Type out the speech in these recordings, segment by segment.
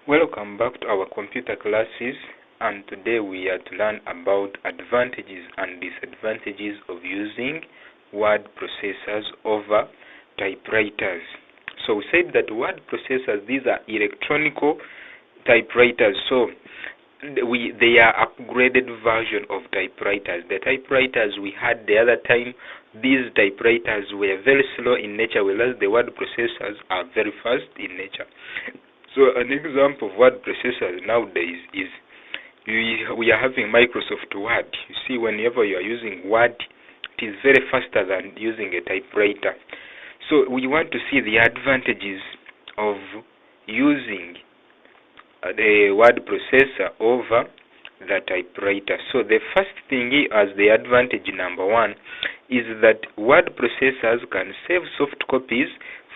Welcome back to our computer classes, and today we are to learn about advantages and disadvantages of using word processors over typewriters. So we said that word processors, these are electronic typewriters, so they are upgraded version of typewriters. The typewriters we had the other time, these typewriters were very slow in nature, whereas the word processors are very fast in nature. So an example of word processors nowadays is we are having Microsoft Word. You see, whenever you are using Word, it is very faster than using a typewriter. So we want to see the advantages of using the word processor over the typewriter. So the first thing as the advantage number one is that word processors can save soft copies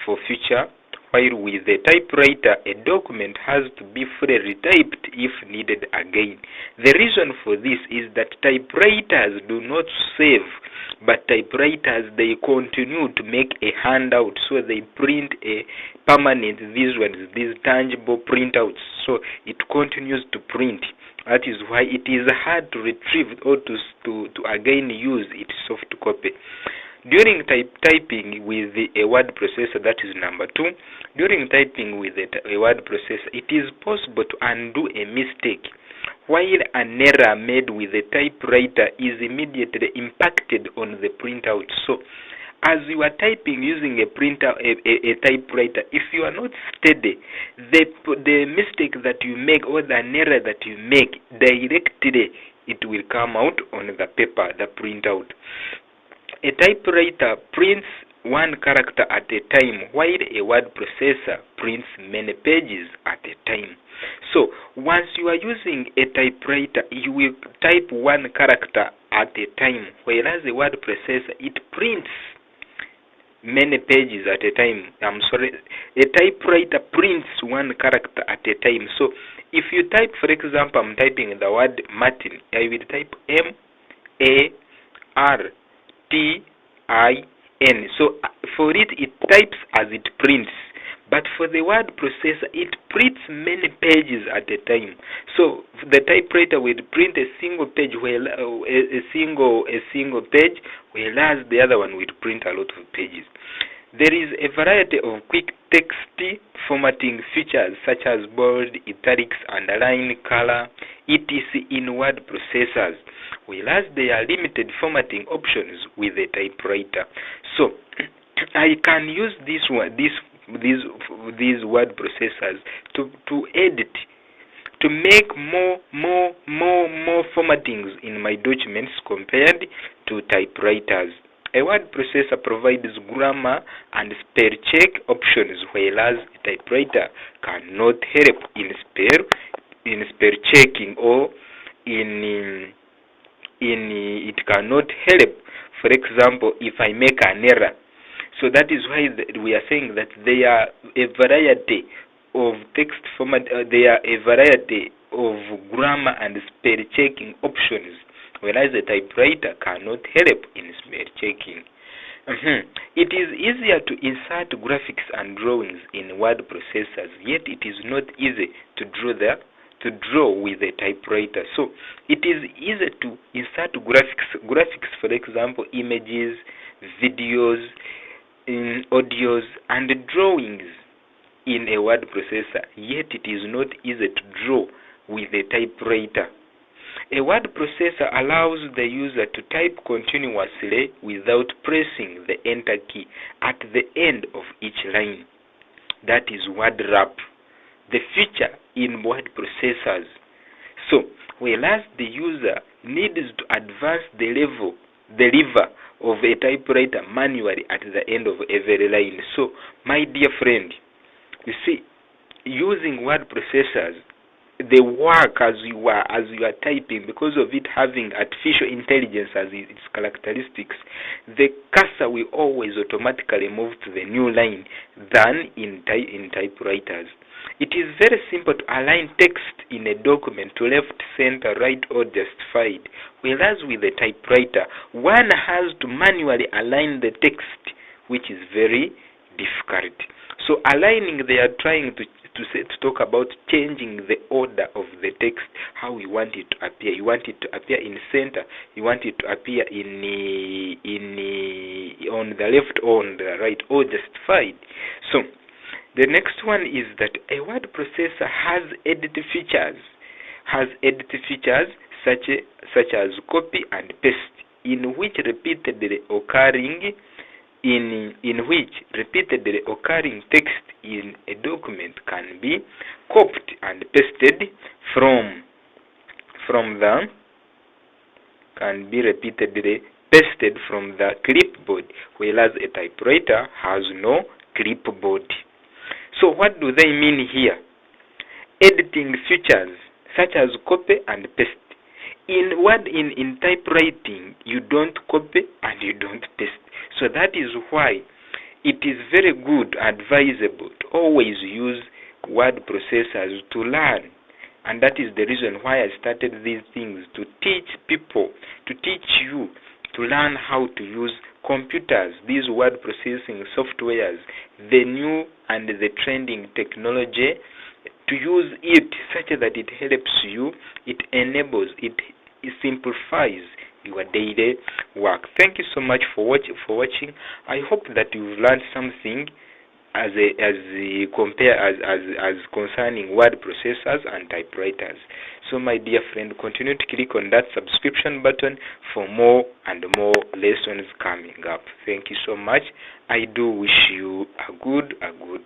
for future, while with the typewriter, a document has to be fully retyped if needed again. The reason for this is that typewriters do not save, but typewriters, they continue to make a handout, so they print a permanent, these tangible printouts, so it continues to print. That is why it is hard to retrieve or to again use its soft copy. During typing with a word processor, that is number two, during typing with a word processor, it is possible to undo a mistake, while an error made with a typewriter is immediately impacted on the printout. So, as you are typing using a typewriter, if you are not steady, the mistake that you make or the error that you make, directly it will come out on the paper, the printout. A typewriter prints one character at a time, while a word processor prints many pages at a time. So, once you are using a typewriter, you will type one character at a time, whereas a word processor, it prints many pages at a time. A typewriter prints one character at a time. So, if you type, for example, I'm typing the word Martin, I will type M-A-R-T-I-N. So for it types as it prints. But for the word processor, it prints many pages at a time. So the typewriter will print a single page, a single page, whereas the other one will print a lot of pages. There is a variety of quick text formatting features such as bold, italics, underline, color, etc. in word processors, whereas there are limited formatting options with a typewriter. So I can use these word processors to edit, to make more formattings in my documents compared to typewriters. A word processor provides grammar and spell check options, whereas a typewriter cannot help in spell checking, or it cannot help, for example, if I make an error. So that is why we are saying that there are a variety of text format, there are a variety of grammar and spell checking options, whereas a typewriter cannot help in spell checking. It is easier to insert graphics and drawings in word processors, yet it is not easy to draw with a typewriter. So it is easy to insert graphics, for example, images, videos, audios, and drawings in a word processor, yet it is not easy to draw with a typewriter. A word processor allows the user to type continuously without pressing the enter key at the end of each line. That is word wrap, the feature in word processors. So, whereas the user needs to advance the lever of a typewriter manually at the end of every line. So, my dear friend, you see, using word processors, they work as you are typing, because of it having artificial intelligence as its characteristics. The cursor will always automatically move to the new line than in typewriters. It is very simple to align text in a document to left, center, right, or justified, whereas with a typewriter, one has to manually align the text, which is very difficult. So aligning, they are trying to to talk about changing the order of the text, how you want it to appear. You want it to appear in center, you want it to appear on the left or on the right, or justified. So the next one is that a word processor has edit features, such as copy and paste, in which repeatedly occurring text in a document can be copied and pasted from the clipboard, whereas a typewriter has no clipboard. So what do they mean here? Editing features such as copy and paste. In typewriting, you don't copy and you don't paste. So that is why it is very good, advisable to always use word processors to learn. And that is the reason why I started these things, to teach people, to teach you to learn how to use computers, these word processing softwares, the new and the trending technology, to use it such that it helps you, it enables, it simplifies your daily work. Thank you so much for watching. I hope that you've learned something as concerning word processors and typewriters. So my dear friend, continue to click on that subscription button for more and more lessons coming up. Thank you so much. I do wish you a good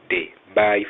day. Bye.